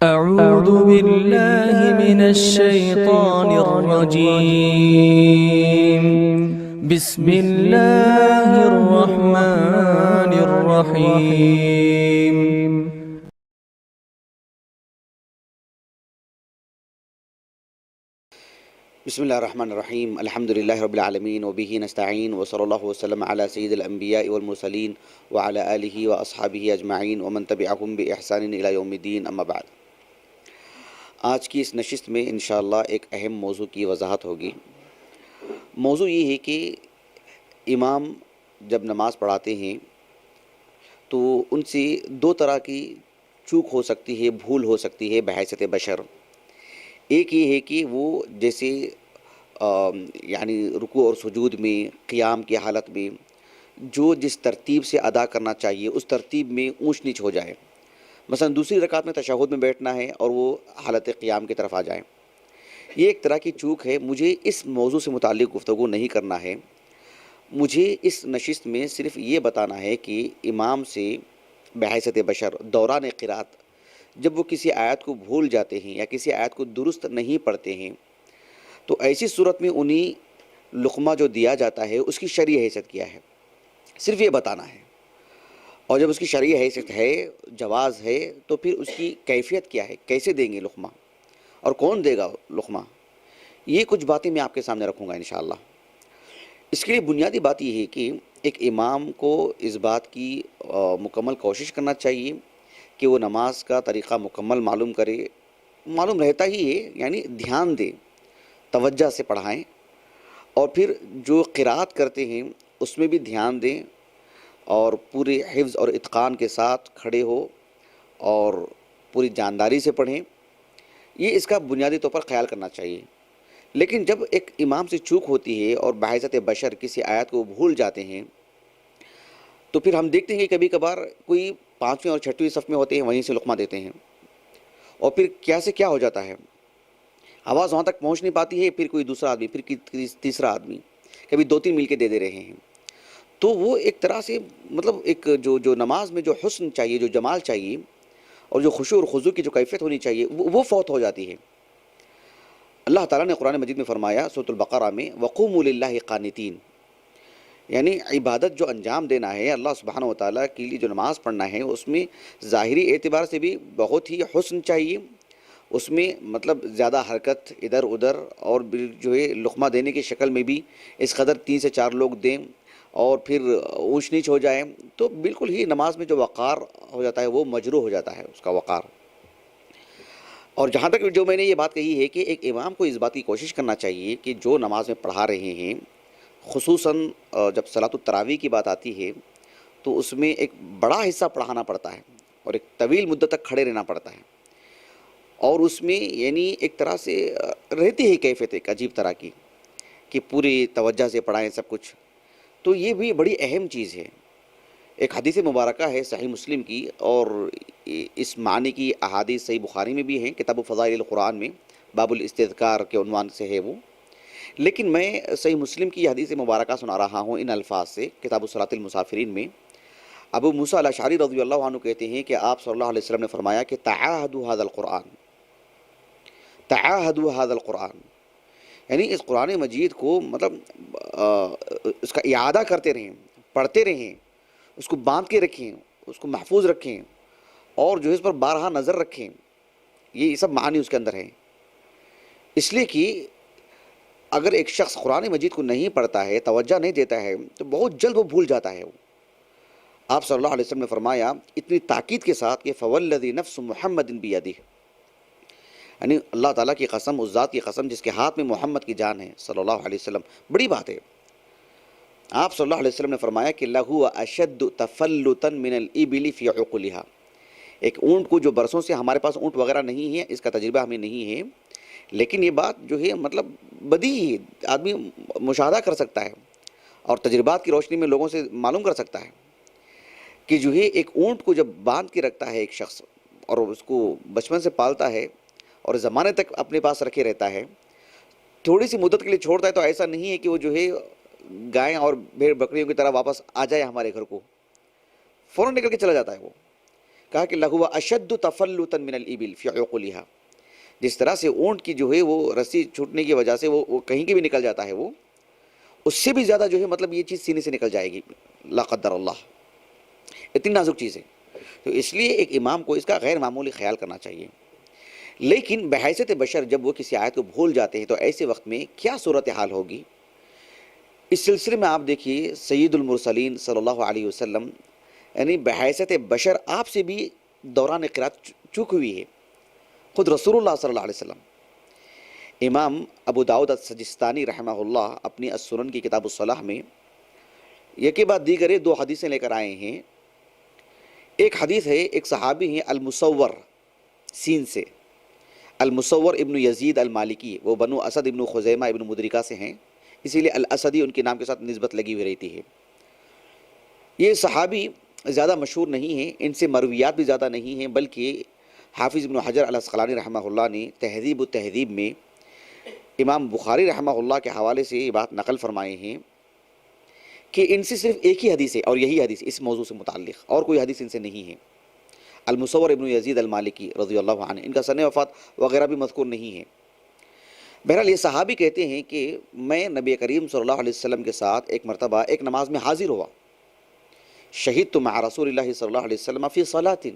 أعوذ بالله من الشيطان الرجيم. بسم الله الرحمن الرحيم. بسم اللہ الرحمن الرحیم الحمد للہ رب العالمین وبہ نستعین وصلی اللہ وسلم علی سید الانبیاء والمرسلین وعلی آلہ واصحابہ اجمعین ومن تبعہم بإحسان الی یوم الدین اما بعد۔ آج کی اس نشست میں انشاءاللہ ایک اہم موضوع کی وضاحت ہوگی۔ موضوع یہ ہے کہ امام جب نماز پڑھاتے ہیں تو ان سے دو طرح کی چوک ہو سکتی ہے، بھول ہو سکتی ہے بحیثیت بشر۔ ایک یہ ہے کہ وہ جیسے یعنی رکوع اور سجود میں، قیام کی حالت میں جو جس ترتیب سے ادا کرنا چاہیے اس ترتیب میں اونچ نیچ ہو جائے۔ مثلا دوسری رکعت میں تشہد میں بیٹھنا ہے اور وہ حالت قیام کی طرف آ جائے۔ یہ ایک طرح کی چوک ہے۔ مجھے اس موضوع سے متعلق گفتگو نہیں کرنا ہے، مجھے اس نشست میں صرف یہ بتانا ہے کہ امام سے بحیثیت بشر دوران قرات جب وہ کسی آیت کو بھول جاتے ہیں یا کسی آیت کو درست نہیں پڑھتے ہیں تو ایسی صورت میں انہیں لقمہ جو دیا جاتا ہے اس کی شرعی حیثیت کیا ہے، صرف یہ بتانا ہے۔ اور جب اس کی شرعی حیثیت ہے، جواز ہے، تو پھر اس کی کیفیت کیا ہے، کیسے دیں گے لقمہ اور کون دے گا لقمہ، یہ کچھ باتیں میں آپ کے سامنے رکھوں گا انشاءاللہ۔ اس کے لیے بنیادی بات یہ ہے کہ ایک امام کو اس بات کی مکمل کوشش کرنا چاہیے کہ وہ نماز کا طریقہ مکمل معلوم کرے، معلوم رہتا ہی ہے، یعنی دھیان دیں، توجہ سے پڑھائیں، اور پھر جو قرات کرتے ہیں اس میں بھی دھیان دیں اور پورے حفظ اور اتقان کے ساتھ کھڑے ہو اور پوری جانداری سے پڑھیں۔ یہ اس کا بنیادی طور پر خیال کرنا چاہیے۔ لیکن جب ایک امام سے چوک ہوتی ہے اور بحیثیت بشر کسی آیت کو بھول جاتے ہیں تو پھر ہم دیکھتے ہیں کہ کبھی کبھار کوئی 5ویں اور 6ویں صف میں ہوتے ہیں، وہیں سے لقمہ دیتے ہیں، اور پھر کیا سے کیا ہو جاتا ہے، آواز وہاں تک پہنچ نہیں پاتی ہے، پھر کوئی دوسرا آدمی، پھر تیسرا آدمی، کبھی 2-3 مل کے دے رہے ہیں۔ تو وہ ایک طرح سے مطلب ایک جو نماز میں جو حسن چاہیے، جو جمال چاہیے، اور جو خشوع اور خضوع کی جو کیفیت ہونی چاہیے وہ فوت ہو جاتی ہے۔ اللہ تعالیٰ نے قرآن مجید میں فرمایا سورۃ البقرہ میں وَقُومُوا لِلَّهِ قَانِتِينَ، یعنی عبادت جو انجام دینا ہے اللہ سبحانہ وتعالیٰ کے لیے، جو نماز پڑھنا ہے، اس میں ظاہری اعتبار سے بھی بہت ہی حسن چاہیے، اس میں مطلب زیادہ حرکت ادھر ادھر، اور جو ہے لقمہ دینے کی شکل میں بھی اس قدر 3 سے 4 لوگ دیں اور پھر اونچ نیچ ہو جائے، تو بالکل ہی نماز میں جو وقار ہو جاتا ہے وہ مجروح ہو جاتا ہے اس کا وقار۔ اور جہاں تک جو میں نے یہ بات کہی ہے کہ ایک امام کو اس بات کی کوشش کرنا چاہیے کہ جو نماز میں پڑھا رہے ہیں، خصوصاً جب صلاۃ التراویح کی بات آتی ہے تو اس میں ایک بڑا حصہ پڑھانا پڑتا ہے اور ایک طویل مدت تک کھڑے رہنا پڑتا ہے، اور اس میں یعنی ایک طرح سے رہتی ہے کیفیت ایک عجیب طرح کی کہ پوری توجہ سے پڑھائیں سب کچھ، تو یہ بھی بڑی اہم چیز ہے۔ ایک حدیث مبارکہ ہے صحیح مسلم کی، اور اس معنی کی احادیث صحیح بخاری میں بھی ہیں، کتاب فضائل القرآن میں باب الاستذکار کے عنوان سے ہے وہ، لیکن میں صحیح مسلم کی حدیث مبارکہ سنا رہا ہوں ان الفاظ سے، کتاب صلاۃ المسافرین میں۔ ابو موسیٰ الاشعری رضی اللہ عنہ کہتے ہیں کہ آپ صلی اللہ علیہ وسلم نے فرمایا کہ تعاہدوا ھذا القرآن، تعاہدوا ھذا القرآن، یعنی اس قرآن مجید کو مطلب اس کا اعادہ کرتے رہیں، پڑھتے رہیں، اس کو باندھ کے رکھیں، اس کو محفوظ رکھیں، اور جو ہے اس پر بارہا نظر رکھیں۔ یہ سب معانی اس کے اندر ہیں، اس لیے کہ اگر ایک شخص قرآن مجید کو نہیں پڑھتا ہے، توجہ نہیں دیتا ہے، تو بہت جلد وہ بھول جاتا ہے۔ آپ صلی اللہ علیہ وسلم نے فرمایا اتنی تاکید کے ساتھ کہ فوالذی نفس محمد بیدہ، یعنی اللہ تعالیٰ کی قسم، اس ذات کی قسم جس کے ہاتھ میں محمد کی جان ہے صلی اللہ علیہ وسلم، بڑی بات ہے۔ آپ صلی اللہ علیہ وسلم نے فرمایا کہ لہو اشد تفلتا من الابل فی عقلها، ایک اونٹ کو، جو برسوں سے ہمارے پاس اونٹ وغیرہ نہیں ہے، اس کا تجربہ ہمیں نہیں ہے، لیکن یہ بات جو ہے مطلب بدیہی ہے، آدمی مشاہدہ کر سکتا ہے اور تجربات کی روشنی میں لوگوں سے معلوم کر سکتا ہے کہ جو ہے ایک اونٹ کو جب باندھ کے رکھتا ہے ایک شخص اور اس کو بچپن سے پالتا ہے اور زمانے تک اپنے پاس رکھے رہتا ہے، تھوڑی سی مدت کے لیے چھوڑتا ہے تو ایسا نہیں ہے کہ وہ جو ہے گائیں اور بھیڑ بکریوں کی طرح واپس آ جائے ہمارے گھر کو، فوراً نکل کے چلا جاتا ہے وہ۔ کہا کہ لہو اشد تفلتا من الابل فی عقولها، جس طرح سے اونٹ کی جو ہے وہ رسی چھوٹنے کی وجہ سے وہ کہیں کے بھی نکل جاتا ہے، وہ اس سے بھی زیادہ جو ہے مطلب یہ چیز سینے سے نکل جائے گی، لا قدر اللہ، اتنی نازک چیز ہے۔ تو اس لیے ایک امام کو اس کا غیر معمولی خیال کرنا چاہیے۔ لیکن بحیثیت بشر جب وہ کسی آیت کو بھول جاتے ہیں تو ایسے وقت میں کیا صورتحال ہوگی؟ اس سلسلے میں آپ دیکھیے سید المرسلین صلی اللہ علیہ وسلم، یعنی بحیثیت بشر آپ سے بھی دوران قرات چوک ہوئی ہے، خود رسول اللہ صلی اللہ علیہ وسلم۔ امام ابو داؤد السجستانی رحمہ اللہ اپنی السنن کی کتاب الصلاح میں یہ کے بعد دیگر 2 حدیثیں لے کر آئے ہیں۔ ایک حدیث ہے، ایک صحابی ہیں المصور سین سے، المصور ابن یزید المالکی، وہ بنو اسد ابن خزیمہ ابن مدرکہ سے ہیں، اسی لیے الاسدی ان کے نام کے ساتھ نسبت لگی ہوئی رہتی ہے۔ یہ صحابی زیادہ مشہور نہیں ہیں، ان سے مرویات بھی زیادہ نہیں ہیں، بلکہ حافظ ابن حجر العسقلانی رحمہ اللہ نے تہذیب التہذیب میں امام بخاری رحمہ اللہ کے حوالے سے یہ بات نقل فرمائے ہیں کہ ان سے صرف ایک ہی حدیث ہے، اور یہی حدیث اس موضوع سے متعلق، اور کوئی حدیث ان سے نہیں ہے۔ المصور ابن یزید المالکی رضی اللہ عنہ، ان کا سن وفات وغیرہ بھی مذکور نہیں ہے۔ بہرحال یہ صحابی کہتے ہیں کہ میں نبی کریم صلی اللہ علیہ وسلم کے ساتھ ایک مرتبہ ایک نماز میں حاضر ہوا، شہدت مع رسول اللہ صلی اللہ علیہ وسلم فی صلاۃ،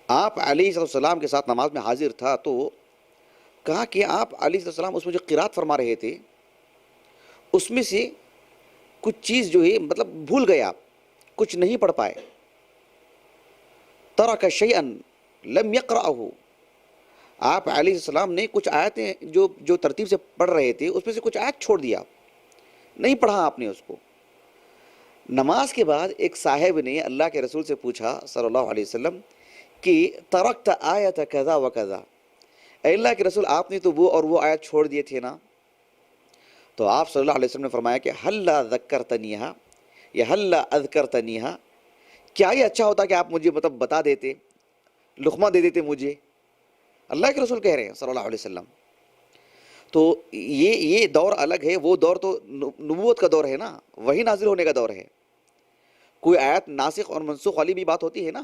آپ علیہ السلام کے ساتھ نماز میں حاضر تھا، تو کہا کہ آپ علیہ السلام اس میں جو قرات فرما رہے تھے اس میں سے کچھ چیز جو ہے مطلب بھول گئے، آپ کچھ نہیں پڑھ پائے، ترک شیئا لم یقرأہ، آپ علیہ السلام نے کچھ آیتیں جو ترتیب سے پڑھ رہے تھے اس میں سے کچھ آیت چھوڑ دیا، نہیں پڑھا آپ نے اس کو۔ نماز کے بعد ایک صاحب نے اللہ کے رسول سے پوچھا صلی اللہ علیہ وسلم کہ ترکت آیت کذا و کذا، اے اللہ کے رسول آپ نے تو وہ اور وہ آیت چھوڑ دیے تھے نا؟ تو آپ صلی اللہ علیہ وسلم نے فرمایا کہ ہلا ذکرتنیہا یا ہلا اذکرتنیہا، کیا یہ اچھا ہوتا کہ آپ مجھے مطلب بتا دیتے، لقمہ دے دیتے مجھے، اللہ کے رسول کہہ رہے ہیں صلی اللہ علیہ وسلم۔ تو یہ دور الگ ہے، وہ دور تو نبوت کا دور ہے نا، وہی نازل ہونے کا دور ہے، کوئی آیت ناسخ اور منسوخ والی بھی بات ہوتی ہے نا۔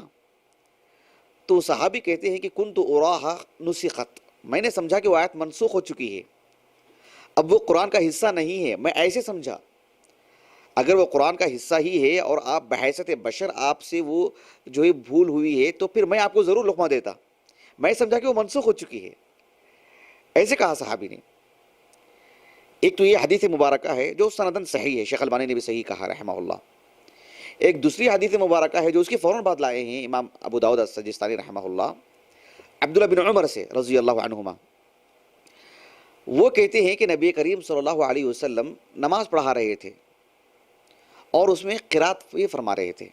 تو صحابی کہتے ہیں کہ کنت اراہا نسخت، میں نے سمجھا کہ وہ آیت منسوخ ہو چکی ہے، اب وہ قرآن کا حصہ نہیں ہے، میں ایسے سمجھا۔ اگر وہ قرآن کا حصہ ہی ہے اور آپ بحیثیت بشر آپ سے وہ جو ہے بھول ہوئی ہے تو پھر میں آپ کو ضرور لقمہ دیتا، میں سمجھا کہ وہ منسوخ ہو چکی ہے، ایسے کہا صحابی نے۔ ایک تو یہ حدیث مبارکہ ہے جو سندن صحیح ہے، شیخ البانی نے بھی صحیح کہا رحمہ اللہ۔ ایک دوسری حدیث مبارکہ ہے جو اس کے فوراً بعد لائے ہیں امام ابو داؤد السجستانی رحمہ اللہ، عبداللہ بن عمر سے رضی اللہ عنہما، وہ کہتے ہیں کہ نبی کریم صلی اللہ علیہ وسلم نماز پڑھا رہے تھے اور اس میں قرات یہ فرما رہے تھے،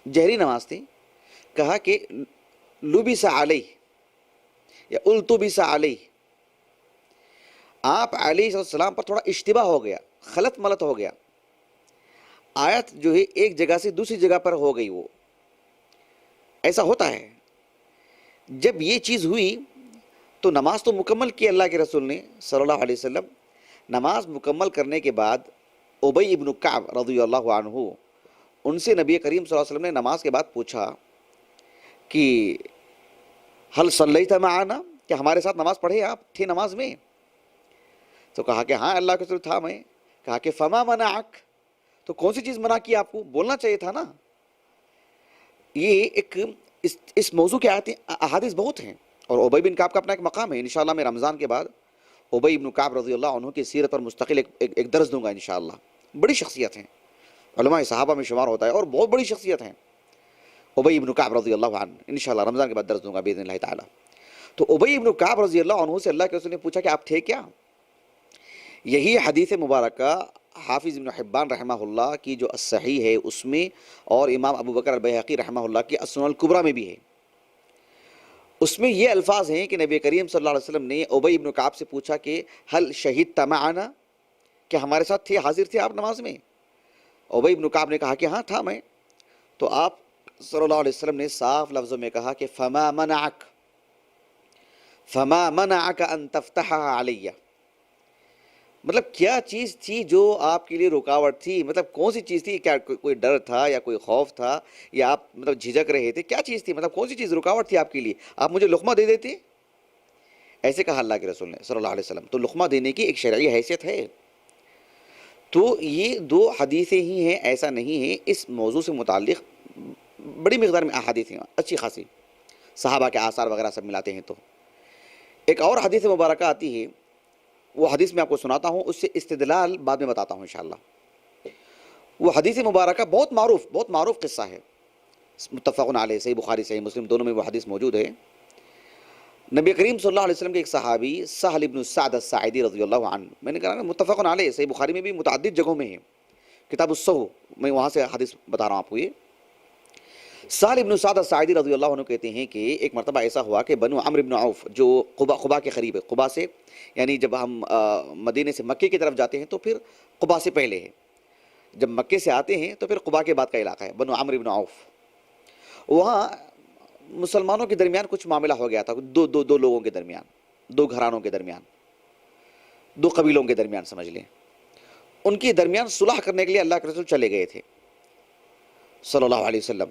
جہری نماز تھی، کہا کہ لبس علیہ یا التبس علیہ، آپ علیہ السلام پر تھوڑا اشتباہ ہو گیا، خلط ملط ہو گیا، آیت جو ہے ایک جگہ سے دوسری جگہ پر ہو گئی، وہ ایسا ہوتا ہے۔ جب یہ چیز ہوئی تو نماز تو مکمل کی اللہ کے رسول نے صلی اللہ علیہ وسلم، نماز مکمل کرنے کے بعد ابی ابن کعب رضی اللہ عنہ، ان سے نبی کریم صلی اللہ علیہ وسلم نے نماز کے بعد پوچھا کہ حل صلیت معنا، کہ ہمارے ساتھ نماز پڑھے آپ تھے نماز میں؟ تو کہا کہ ہاں اللہ کے رسول تھا میں۔ کہا کہ فما منعک، تو کون سی چیز منع کی آپ کو، بولنا چاہیے تھا نا۔ یہ ایک اس موضوع کے احادیث بہت ہیں، اور ابی بن کعب کا اپنا ایک مقام ہے، انشاءاللہ میں رمضان کے بعد ابی بن کعب رضی اللہ عنہ کی سیرت پر مستقل ایک درس دوں گا انشاءاللہ۔ بڑی شخصیت ہیں، علماء صحابہ میں شمار ہوتا ہے اور بہت بڑی شخصیت ہیں ابی بن کعب رضی اللہ عنہ، انشاءاللہ رمضان کے بعد درس دوں گا باذن اللہ تعالی۔ تو ابی بن کعب رضی اللہ عنہ سے اللہ کے رسول نے پوچھا کہ آپ تھے کیا؟ یہی حدیث مبارکہ حافظ ابن حبان رحمہ اللہ کی جو الصحیح ہے اس میں، اور امام ابو بکر البیہقی رحمہ اللہ کی السنن الکبریٰ میں بھی ہے، اس میں یہ الفاظ ہیں کہ نبی کریم صلی اللہ علیہ وسلم نے ابی بن کعب سے پوچھا کہ حل شہدت معنا، کہ ہمارے ساتھ تھے، حاضر تھے آپ نماز میں؟ ابی بن کعب نے کہا کہ ہاں تھا میں۔ تو آپ صلی اللہ علیہ وسلم نے صاف لفظوں میں کہا کہ فما منعک ان تفتحها علیہ، مطلب کیا چیز تھی جو آپ کے لیے رکاوٹ تھی؟ مطلب کون سی چیز تھی؟ کیا کوئی ڈر تھا یا کوئی خوف تھا یا آپ مطلب جھجک رہے تھے؟ کیا چیز تھی؟ مطلب کون سی چیز رکاوٹ تھی آپ کے لیے؟ آپ مجھے لقمہ دے دیتے، ایسے کہا اللہ کے رسول نے صلی اللہ علیہ وسلم۔ تو لقمہ دینے کی ایک شرعی حیثیت ہے۔ تو یہ دو حدیثیں ہی ہیں، ایسا نہیں ہے، اس موضوع سے متعلق بڑی مقدار میں احادیث ہیں اچھی خاصی، صحابہ کے آثار وغیرہ سب ملاتے ہیں تو ایک اور حدیث مبارکہ آتی ہے، وہ حدیث میں آپ کو سناتا ہوں، اس سے استدلال بعد میں بتاتا ہوں انشاءاللہ۔ وہ حدیث مبارکہ بہت معروف قصہ ہے، متفق علیہ، صحیح بخاری صحیح مسلم دونوں میں وہ حدیث موجود ہے۔ نبی کریم صلی اللہ علیہ وسلم کے ایک صحابی سہل بن سعد الساعدی رضی اللہ عنہ، میں نے کہا نا متفق علیہ، صحیح بخاری میں بھی متعدد جگہوں میں ہے، کتاب الصحو میں وہاں سے حدیث بتا رہا ہوں آپ کو۔ یہ سہل بن سعد الساعدی رضی اللہ عنہ کہتے ہیں کہ ایک مرتبہ ایسا ہوا کہ بنو عمرو بن عوف جو قبا کے قریب ہے، قبا سے یعنی جب ہم مدینے سے مکے کی طرف جاتے ہیں تو پھر قبا سے پہلے ہے، جب مکے سے آتے ہیں تو پھر قبا کے بعد کا علاقہ ہے بنو عمرو بن عوف۔ وہاں مسلمانوں کے درمیان کچھ معاملہ ہو گیا تھا، دو لوگوں کے درمیان، دو گھرانوں کے درمیان، دو قبیلوں کے درمیان سمجھ لیں۔ ان کے درمیان صلح کرنے کے لیے اللہ کے رسول چلے گئے تھے صلی اللہ علیہ وسلم،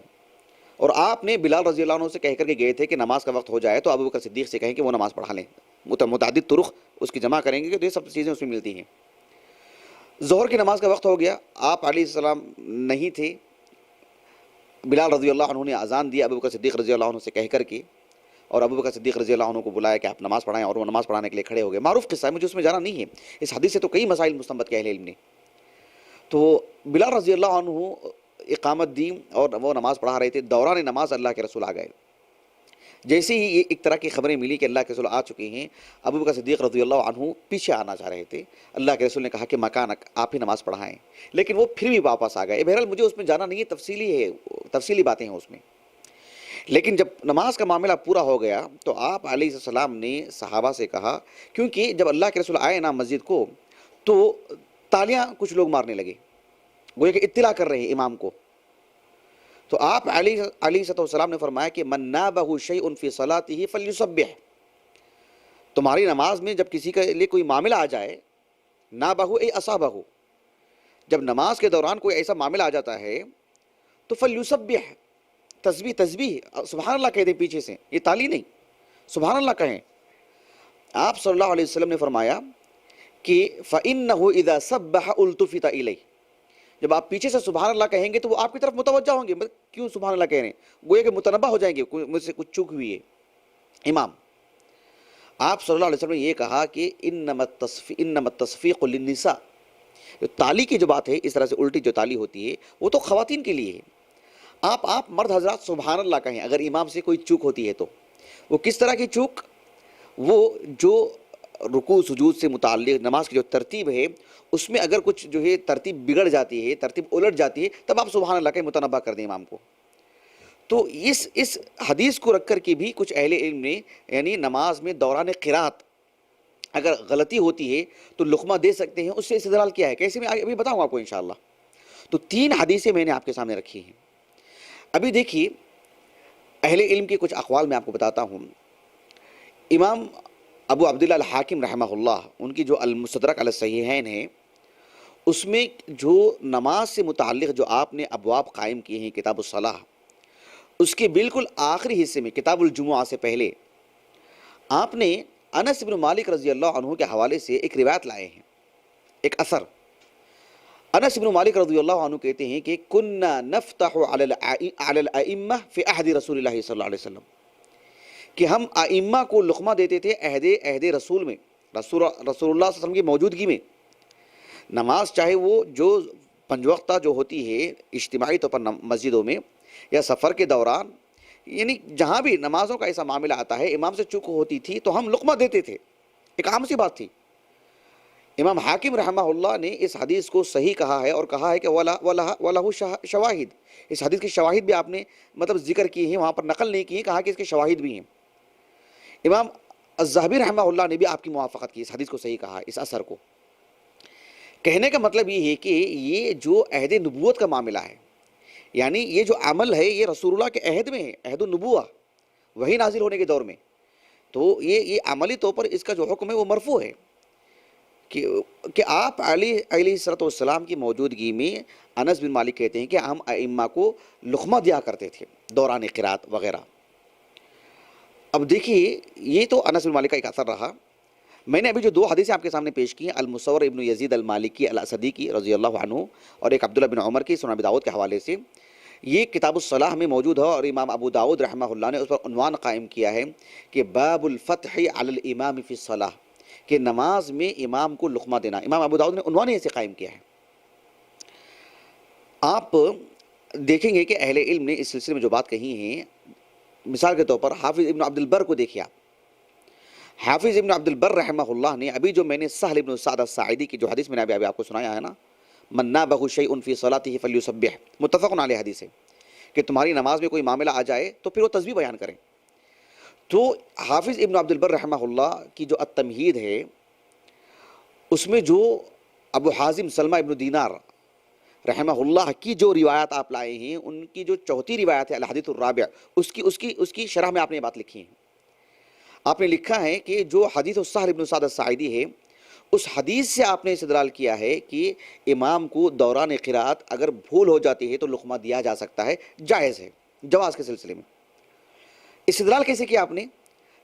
اور آپ نے بلال رضی اللہ عنہ سے کہہ کر کے گئے تھے کہ نماز کا وقت ہو جائے تو ابو بکر صدیق سے کہیں کہ وہ نماز پڑھا لیں، متعدد طرق اس کی جمع کریں گے کہ یہ سب چیزیں اس میں ملتی ہیں۔ ظہر کی نماز کا وقت ہو گیا، آپ علیہ السلام نہیں تھے، بلال رضی اللہ عنہ نے اذان دیا ابو بکر صدیق رضی اللہ عنہ سے کہہ کر کے، اور ابو بکر صدیق رضی اللہ عنہ کو بلایا کہ آپ نماز پڑھائیں، اور وہ نماز پڑھانے کے لیے کھڑے ہو گئے۔ معروف قصہ ہے، مجھے اس میں جانا نہیں ہے، اس حدیث سے تو کئی مسائل مستنبط کیا اہل علم نے۔ تو بلال رضی اللہ عنہ اقامت دی اور وہ نماز پڑھا رہے تھے، دوران نماز اللہ کے رسول آ گئے۔ جیسے ہی یہ ایک طرح کی خبریں ملی کہ اللہ کے رسول آ چکے ہیں، ابو بکر صدیق رضی اللہ عنہ پیچھے آنا چاہ رہے تھے، اللہ کے رسول نے کہا کہ مکانک، آپ ہی نماز پڑھائیں، لیکن وہ پھر بھی واپس آ گئے۔ بہرحال مجھے اس میں جانا نہیں ہے، تفصیلی باتیں ہیں اس میں۔ لیکن جب نماز کا معاملہ پورا ہو گیا تو آپ علیہ السلام نے صحابہ سے کہا، کیونکہ جب اللہ کے رسول آئے نا مسجد کو تو تالیاں کچھ لوگ مارنے لگے، گویا کہ اطلاع کر رہے ہیں امام کو۔ تو آپ علیہ السلام نے فرمایا کہ من نابہ شیء فی صلاتہ فلیسبح، تمہاری نماز میں جب کسی کے لیے کوئی معاملہ آ جائے، نابہ ای اصابہ، جب نماز کے دوران کوئی ایسا معاملہ آ جاتا ہے تو فلیسبح، تسبیح سبحان اللہ کہہ دیں پیچھے سے، یہ تالی نہیں، سبحان اللہ کہیں۔ آپ صلی اللہ علیہ وسلم نے فرمایا کہ فَإِنَّهُ إِذَا سَبَّحَ أُلْتُفِتَ إِلَيْهِ، جب آپ پیچھے سے سبحان اللہ کہیں گے تو وہ آپ کی طرف متوجہ ہوں گے، کیوں سبحان اللہ کہہ رہے ہیں، گویا کہ متنبہ ہو جائیں گے مجھ سے کچھ چوک ہوئی ہے امام۔ آپ صلی اللہ علیہ وسلم نے یہ کہا کہ انما التصفیق للنساء، جو تالی کی جو بات ہے اس طرح سے الٹی جو تالی ہوتی ہے وہ تو خواتین کے لیے ہے، آپ مرد حضرات سبحان اللہ کہیں اگر امام سے کوئی چوک ہوتی ہے تو۔ وہ کس طرح کی چوک؟ وہ جو رکوع سجود سے متعلق نماز کی جو ترتیب ہے اس میں اگر کچھ جو ہے ترتیب بگڑ جاتی ہے، ترتیب الٹ جاتی ہے، تب آپ سبحان اللہ کہیں، متنبہ کر دیں امام کو۔ تو اس حدیث کو رکھ کر کے بھی کچھ اہل علم نے یعنی نماز میں دوران قرات اگر غلطی ہوتی ہے تو لقمہ دے سکتے ہیں، اس سے استدلال کیا ہے، کیسے میں ابھی بتاؤں آپ کو انشاءاللہ۔ تو 3 حدیثیں میں نے آپ کے سامنے رکھی ہیں۔ ابھی دیکھیے اہل علم کے کچھ اقوال میں آپ کو بتاتا ہوں۔ امام ابو عبداللہ الحاکم رحمہ اللہ، ان کی جو المستدرک علی الصحیحین ہے، اس میں جو نماز سے متعلق جو آپ نے ابواب قائم کیے ہیں کتاب الصلاح، اس کے بالکل آخری حصے میں کتاب الجمعہ سے پہلے آپ نے انس بن مالک رضی اللہ عنہ کے حوالے سے ایک روایت لائے ہیں، ایک اثر۔ انس بن مالک رضی اللہ عنہ کہتے ہیں کہ کننا نفتح علی الائمہ فی عہد رسول اللہ صلی اللہ علیہ وسلم، کہ ہم ائمہ کو لقمہ دیتے تھے عہد رسول میں، رسول اللہ صلی اللہ علیہ وسلم کی موجودگی میں۔ نماز چاہے وہ جو 5 وقتہ جو ہوتی ہے اجتماعی طور پر مسجدوں میں یا سفر کے دوران، یعنی جہاں بھی نمازوں کا ایسا معاملہ آتا ہے امام سے چوک ہوتی تھی تو ہم لقمہ دیتے تھے، ایک عام سی بات تھی۔ امام حاکم رحمہ اللہ نے اس حدیث کو صحیح کہا ہے اور کہا ہے کہ وَلَهُ شواہد، اس حدیث کی شواہد بھی آپ نے مطلب ذکر کی ہیں، وہاں پر نقل نہیں کی ہے، کہا کہ اس کے شواہد بھی ہیں۔ امام الذہبی رحمہ اللہ نے بھی آپ کی موافقت کی، اس حدیث کو صحیح کہا، اس اثر کو۔ کہنے کا مطلب یہ ہے کہ یہ جو عہد نبوت کا معاملہ ہے، یعنی یہ جو عمل ہے یہ رسول اللہ کے عہد میں ہے، عہد النبوہ، وہی نازل ہونے کے دور میں، تو یہ عملی طور پر اس کا جو حکم ہے وہ مرفوع ہے، کہ آپ علیہ الصلوۃ والسلام کی موجودگی میں انس بن مالک کہتے ہیں کہ ہم ائمہ کو لقمہ دیا کرتے تھے دوران قرات وغیرہ۔ اب دیکھیے یہ تو انس بن مالک کا ایک اثر رہا۔ میں نے ابھی جو 2 حدیثیں آپ کے سامنے پیش کی ہیں، المصور ابن یزید المالکی الاسدی کی رضی اللہ عنہ اور ایک عبداللہ بن عمر کی سنن ابی داؤد کے حوالے سے، یہ کتاب الصلاح میں موجود ہے، اور امام ابو داؤد رحمہ اللہ نے اس پر عنوان قائم کیا ہے کہ باب الفتح علی الامام فی الصلاح، کہ نماز میں امام کو لقمہ دینا۔ امام ابو داؤد نے عنوان ایسے قائم کیا ہے۔ آپ دیکھیں گے کہ اہل علم نے اس سلسلے میں جو بات کہی ہیں، مثال کے طور پر حافظ ابن عبد البر کو دیکھیں آپ۔ حافظ ابن عبد البر رحمہ اللہ نے ابھی جو میں نے سہل ابن سعد الساعدی کی جو حدیث میں نے ابھی آپ کو سنایا ہے نا، من نابہ شیء فی صلاتہ فلیسبح، متفق علیہ حدیث ہے کہ تمہاری نماز میں کوئی معاملہ آ جائے تو پھر وہ تسبیح بیان کریں۔ تو حافظ ابن عبد البر رحمہ اللہ کی جو التمہید ہے، اس میں جو ابو حازم سلمہ ابن دینار رحمہ اللہ کی جو روایات آپ لائے ہیں، ان کی جو 4تھی روایت ہے الحدیث الرابع، اس کی شرح میں آپ نے یہ بات لکھی ہے۔ آپ نے لکھا ہے کہ جو حدیث سہل ابن سعد الساعدی ہے، اس حدیث سے آپ نے استدلال کیا ہے کہ امام کو دوران قرات اگر بھول ہو جاتی ہے تو لقمہ دیا جا سکتا ہے، جائز ہے، جواز کے سلسلے میں۔ استدلال کیسے کیا آپ نے؟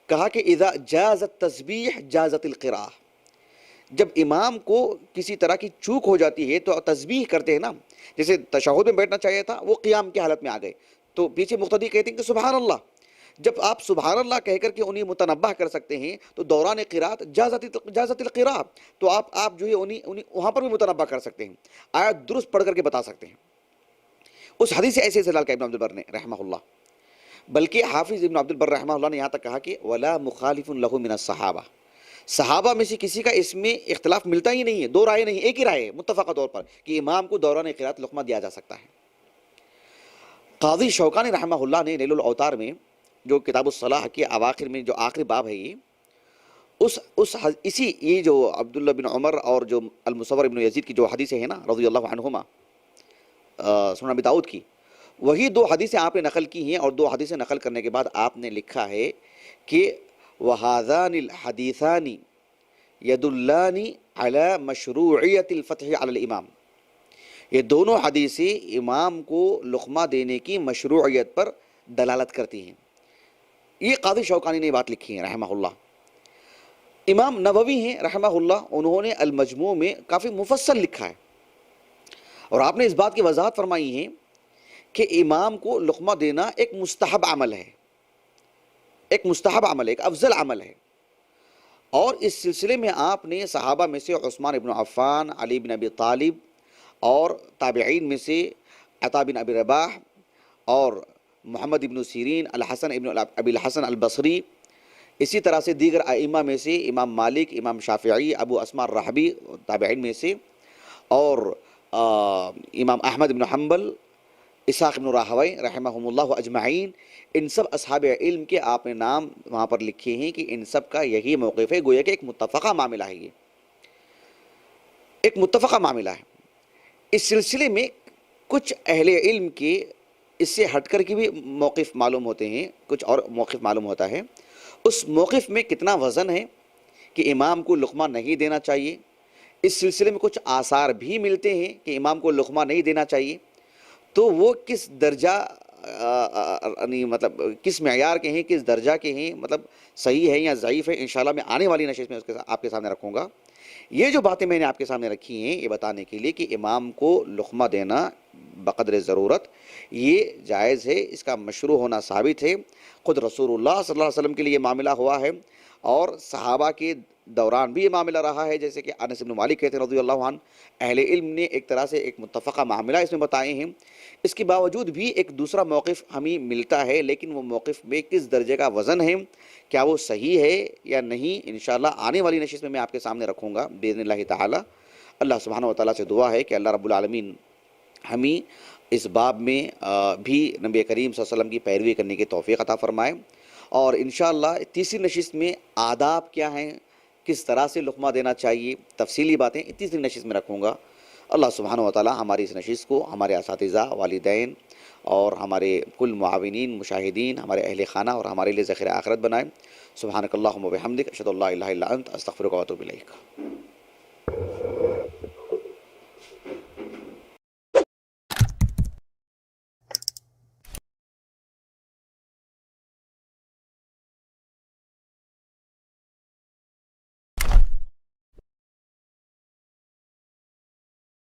کہا کہ اذا جازت تسبیح جازت القراءہ، جب امام کو کسی طرح کی چوک ہو جاتی ہے تو تسبیح کرتے ہیں نا، جیسے تشہد میں بیٹھنا چاہیے تھا، وہ قیام کی حالت میں آ گئے تو پیچھے مقتدی کہتے ہیں کہ سبحان اللہ، جب آپ سبحان اللہ کہہ کر کے انہیں متنبہ کر سکتے ہیں تو دوران قرات جازت القراء، تو آپ جو ہے انہیں وہاں پر بھی متنبہ کر سکتے ہیں، آیت درست پڑھ کر کے بتا سکتے ہیں۔ اس حدیث سے ایسے استدلال کیا ابن عبد البر نے رحمہ اللہ۔ بلکہ حافظ ابن عبد البر رحمہ اللہ نے یہاں تک کہا کہ ولا مخالف له من الصحابہ، صحابہ میں سے کسی کا اس میں اختلاف ملتا ہی نہیں ہے، 2 رائے نہیں، ایک ہی رائے ہے متفقہ طور پر کہ امام کو دوران قرات لقمہ دیا جا سکتا ہے۔ قاضی شوکانی رحمہ اللہ نے نیل الاوتار میں جو کتاب الصلاح کے اواخر میں جو آخری باب ہے، یہ جو عبداللہ بن عمر اور جو المصور ابن یزید کی جو حدیثیں ہیں نا رضی اللہ عنہما، سنن ابی داؤد کی، وہی 2 حدیثیں آپ نے نقل کی ہیں، اور 2 حدیثیں نقل کرنے کے بعد آپ نے لکھا ہے کہ وَهَذَانِ الْحَدِيثَانِ يَدُلَّانِ عَلَى مَشْرُوعِيَّةِ الْفَتْحِ عَلَى الْإِمَامِ، یہ دونوں حدیثیں امام کو لقمہ دینے کی مشروعیت پر دلالت کرتی ہیں۔ یہ قاضی شوکانی نے بات لکھی ہے رحمہ اللہ۔ امام نووی ہیں رحمہ اللہ، انہوں نے المجموع میں کافی مفصل لکھا ہے، اور آپ نے اس بات کی وضاحت فرمائی ہے کہ امام کو لقمہ دینا ایک مستحب عمل ہے، ایک مستحب عمل ہے، ایک افضل عمل ہے۔ اور اس سلسلے میں آپ نے صحابہ میں سے عثمان ابن عفان، علی بن ابی طالب، اور تابعین میں سے عطا بن ابی رباح اور محمد ابن سیرین، الحسن ابن ابی الحسن البصری، اسی طرح سے دیگر ائمہ میں سے امام مالک، امام شافعی، ابو اسماء الرحبی تابعین میں سے، اور امام احمد بن حنبل، اسحاق بن راہوی رحمہم اللہ اجمعین، ان سب اصحاب علم کے آپ نے نام وہاں پر لکھے ہیں کہ ان سب کا یہی موقف ہے، گویا کہ ایک متفقہ معاملہ ہے، یہ ایک متفقہ معاملہ ہے۔ اس سلسلے میں کچھ اہل علم کے اس سے ہٹ کر کے بھی موقف معلوم ہوتے ہیں، کچھ اور موقف معلوم ہوتا ہے۔ اس موقف میں کتنا وزن ہے کہ امام کو لقمہ نہیں دینا چاہیے، اس سلسلے میں کچھ آثار بھی ملتے ہیں کہ امام کو لقمہ نہیں دینا چاہیے، تو وہ کس درجہ مطلب کس معیار کے ہیں، کس درجہ کے ہیں، مطلب صحیح ہے یا ضعیف ہے، انشاءاللہ میں آنے والی نشست میں آپ کے سامنے رکھوں گا۔ یہ جو باتیں میں نے آپ کے سامنے رکھی ہیں، یہ بتانے کے لیے کہ امام کو لقمہ دینا بقدر ضرورت یہ جائز ہے، اس کا مشروع ہونا ثابت ہے، خود رسول اللہ صلی اللہ علیہ وسلم کے لیے یہ معاملہ ہوا ہے، اور صحابہ کے دوران بھی یہ معاملہ رہا ہے، جیسے کہ انس بن مالک کہتے ہیں رضی اللہ عنہ، اہل علم نے ایک طرح سے ایک متفقہ معاملہ اس میں بتائے ہیں۔ اس کے باوجود بھی ایک دوسرا موقف ہمیں ملتا ہے، لیکن وہ موقف میں کس درجے کا وزن ہے، کیا وہ صحیح ہے یا نہیں، انشاءاللہ آنے والی نشست میں آپ کے سامنے رکھوں گا باذن اللہ تعالی۔ اللہ سبحانہ و تعالیٰ سے دعا ہے کہ اللہ رب العالمین ہمیں اس باب میں بھی نبی کریم صلی اللہ علیہ وسلم کی پیروی کرنے کی توفیق عطا فرمائے، اور انشاءاللہ تیسری نشست میں آداب کیا ہیں، کس طرح سے لقمہ دینا چاہیے، تفصیلی باتیں تیسری نشست میں رکھوں گا۔ اللہ سبحانہ و تعالی ہماری اس نشست کو ہمارے اساتذہ، والدین اور ہمارے کل معاونین، مشاہدین، ہمارے اہل خانہ اور ہمارے لیے ذخیرہ آخرت بنائے۔ سبحانک اللہم و بحمدک، اشہد ان لا الہ الا انت، استغفرک و اتوب الیک۔